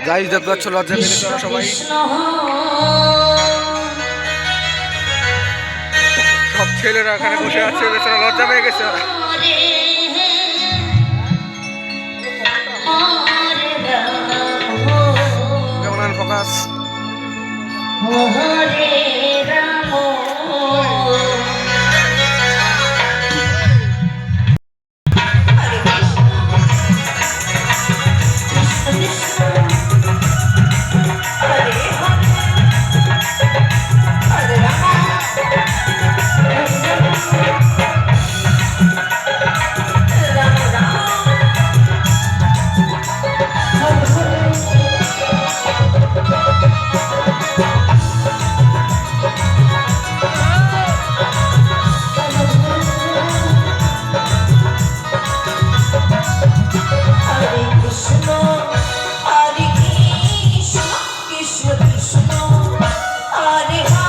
Guys দেখতে পাচ্ছ লজ্জা পেয়ে গেছে সবাই, সব ছেলেরা এখানে বসে আছে, বেচারা লজ্জা পেয়ে গেছে। কেমন ফোকাস Hare